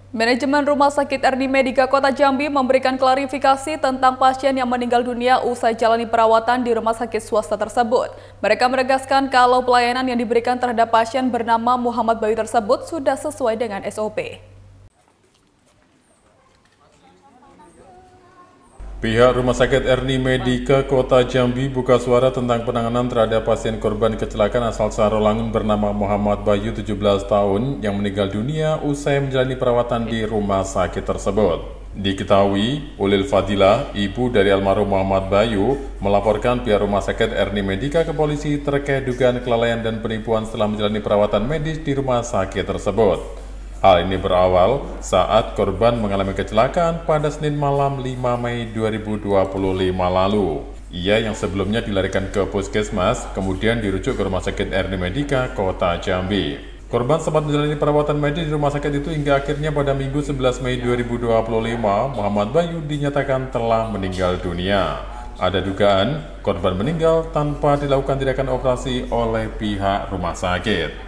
Manajemen Rumah Sakit Erni Medika Kota Jambi memberikan klarifikasi tentang pasien yang meninggal dunia usai jalani perawatan di rumah sakit swasta tersebut. Mereka menegaskan kalau pelayanan yang diberikan terhadap pasien bernama Muhammad Bayu tersebut sudah sesuai dengan SOP. Pihak Rumah Sakit Erni Medika Kota Jambi buka suara tentang penanganan terhadap pasien korban kecelakaan asal Sarolangun bernama Muhammad Bayu 17 tahun yang meninggal dunia usai menjalani perawatan di rumah sakit tersebut. Diketahui, Ulil Fadilah, ibu dari almarhum Muhammad Bayu, melaporkan pihak Rumah Sakit Erni Medika ke polisi terkait dugaan kelalaian dan penipuan setelah menjalani perawatan medis di rumah sakit tersebut. Hal ini berawal saat korban mengalami kecelakaan pada Senin malam 5 Mei 2025 lalu. Ia yang sebelumnya dilarikan ke puskesmas, kemudian dirujuk ke Rumah Sakit Erni Medika Kota Jambi. Korban sempat menjalani perawatan medis di rumah sakit itu hingga akhirnya pada Minggu 11 Mei 2025, Muhammad Bayu dinyatakan telah meninggal dunia. Ada dugaan korban meninggal tanpa dilakukan tindakan operasi oleh pihak rumah sakit.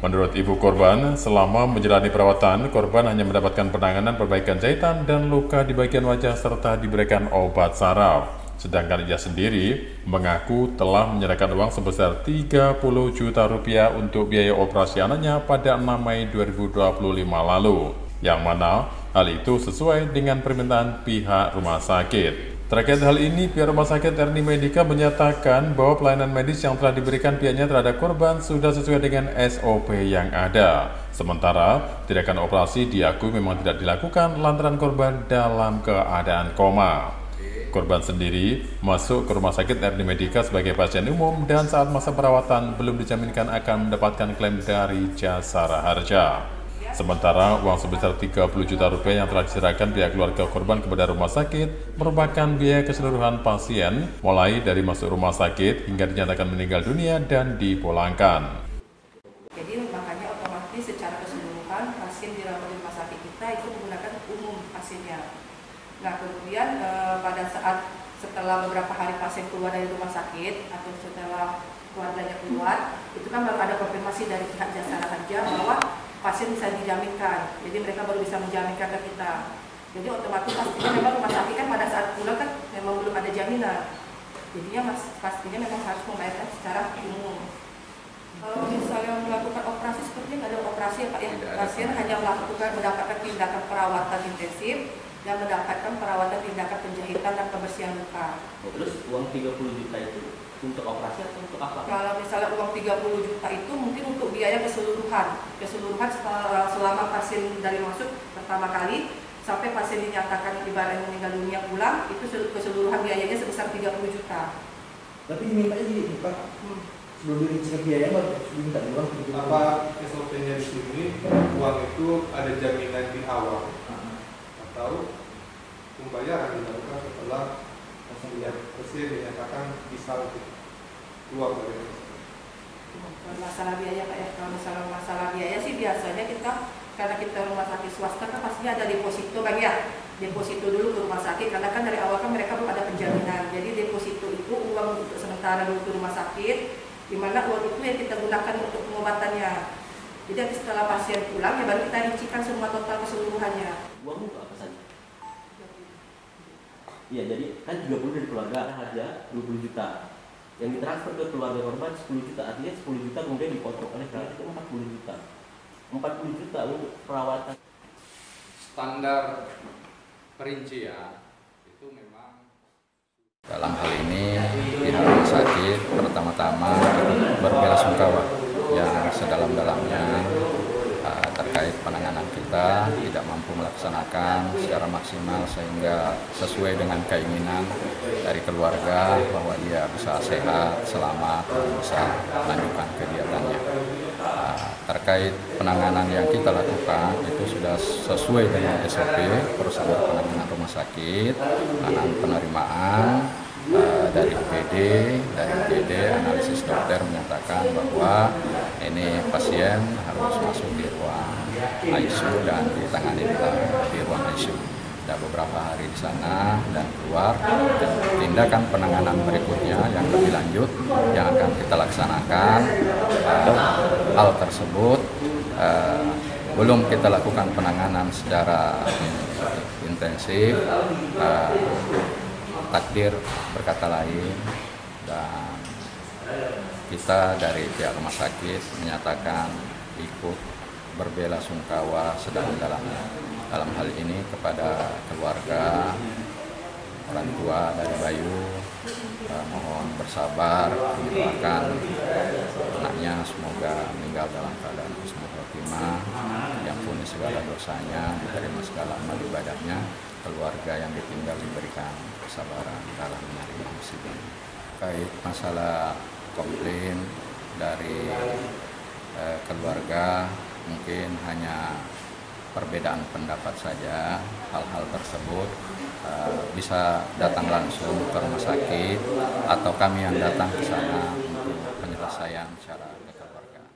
Menurut ibu korban, selama menjalani perawatan, korban hanya mendapatkan penanganan perbaikan jahitan dan luka di bagian wajah serta diberikan obat saraf. Sedangkan ia sendiri mengaku telah menyerahkan uang sebesar 30 juta rupiah untuk biaya operasi anaknya pada 6 Mei 2025 lalu. Yang mana hal itu sesuai dengan permintaan pihak rumah sakit. Terkait hal ini, pihak Rumah Sakit Erni Medika menyatakan bahwa pelayanan medis yang telah diberikan pihaknya terhadap korban sudah sesuai dengan SOP yang ada. Sementara, tindakan operasi diakui memang tidak dilakukan lantaran korban dalam keadaan koma. Korban sendiri masuk ke Rumah Sakit Erni Medika sebagai pasien umum dan saat masa perawatan belum dijaminkan akan mendapatkan klaim dari Jasara Harja. Sementara uang sebesar 30 juta rupiah yang telah diserahkan pihak keluarga korban kepada rumah sakit merupakan biaya keseluruhan pasien mulai dari masuk rumah sakit hingga dinyatakan meninggal dunia dan dipulangkan. Jadi makanya otomatis secara keseluruhan pasien dirawat di rumah sakit kita itu menggunakan umum pasiennya. Nah kemudian pada saat setelah beberapa hari pasien keluar dari rumah sakit atau setelah keluarganya keluar, itu kan baru ada konfirmasi dari pihak Jasara Harja bahwa pasien bisa dijaminkan, jadi mereka baru bisa menjaminkan ke kita. Jadi otomatis pastinya memang rumah sakit kan pada saat pulang kan memang belum ada jaminan. Jadinya pastinya memang harus membayarkan secara umum. Kalau misalnya melakukan operasi sepertinya nggak ada operasi ya Pak ya. Pasien hanya mendapatkan tindakan perawatan intensif dan mendapatkan perawatan tindakan penjahitan dan kebersihan luka. Terus uang 30 juta itu untuk operasi atau untuk apa? Kalau misalnya uang 30 juta itu mungkin untuk biaya keseluruhan selama pasien dari masuk pertama kali sampai pasien dinyatakan ibarat meninggal dunia pulang, itu keseluruhan biayanya sebesar 30 juta. Tapi dimintanya jadi Pak, sebelum dirincikan biaya baru diminta uang. Apa SOP-nya di sini uang itu ada jaminan di awal atau pembayaran dilakukan setelah pasien dinyatakan bisa keluar dari masalah biaya Pak ya. Kalau misalnya masalah biaya sih biasanya kita karena kita rumah sakit swasta kan pastinya ada deposito kan ya. Deposito dulu ke rumah sakit karena kan dari awal kan mereka belum ada penjaminan. Jadi deposito itu uang untuk sementara dulu ke rumah sakit, di mana uang itu yang kita gunakan untuk pengobatannya. Jadi setelah pasien pulang ya baru kita rincikan semua total keseluruhannya. Uang untuk apa saja? Iya, jadi kan 30 dari keluarga aja 20 juta. Yang ditransfer ke keluarga korban 10 juta, artinya 10 juta kemudian dipotong oleh pihak itu 40 juta. 40 juta untuk perawatan. Standar perincian itu memang dalam hal ini pihak rumah sakit pertama-tama berbelasungkawa yang sedalam-dalamnya terkait penanganan kita tidak mampu melaksanakan secara maksimal sehingga sesuai dengan keinginan dari keluarga bahwa dia bisa sehat, selamat, dan bisa melanjutkan kegiatannya. Terkait penanganan yang kita lakukan itu sudah sesuai dengan SOP, prosedur penanganan rumah sakit, penanganan penerimaan, dari UGD analisis dokter menyatakan bahwa ini pasien harus masuk di ruang ICU dan ditangani di ruang ICU. Ada beberapa hari di sana dan keluar, dan tindakan penanganan berikutnya yang lebih lanjut yang akan kita laksanakan. Hal tersebut belum kita lakukan penanganan secara intensif. Takdir berkata lain, dan kita dari pihak rumah sakit menyatakan ikut berbelasungkawa sedalam-dalamnya dalam hal ini kepada keluarga, orang tua dari Bayu. Mohon bersabar, mendoakan anaknya semoga meninggal dalam keadaan husnul khotimah, diampuni segala dosanya, diterima segala amal ibadahnya, keluarga yang ditinggal diberikan kesabaran dalam menerima musibah. Terkait masalah komplain dari keluarga, mungkin hanya perbedaan pendapat saja. Hal-hal tersebut bisa datang langsung ke rumah sakit atau kami yang datang ke sana untuk penyelesaian secara kekeluargaan.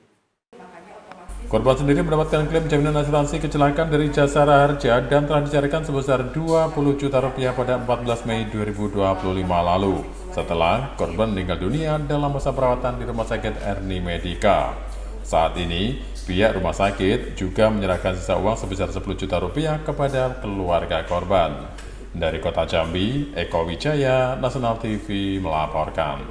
Korban sendiri mendapatkan klaim jaminan asuransi kecelakaan dari Jasara Harja dan telah dicarikan sebesar 20 juta rupiah pada 14 Mei 2025 lalu setelah korban meninggal dunia dalam masa perawatan di Rumah Sakit Erni Medica. Saat ini, pihak rumah sakit juga menyerahkan sisa uang sebesar 10 juta rupiah kepada keluarga korban. Dari Kota Jambi, Eko Wijaya, Nasional TV melaporkan.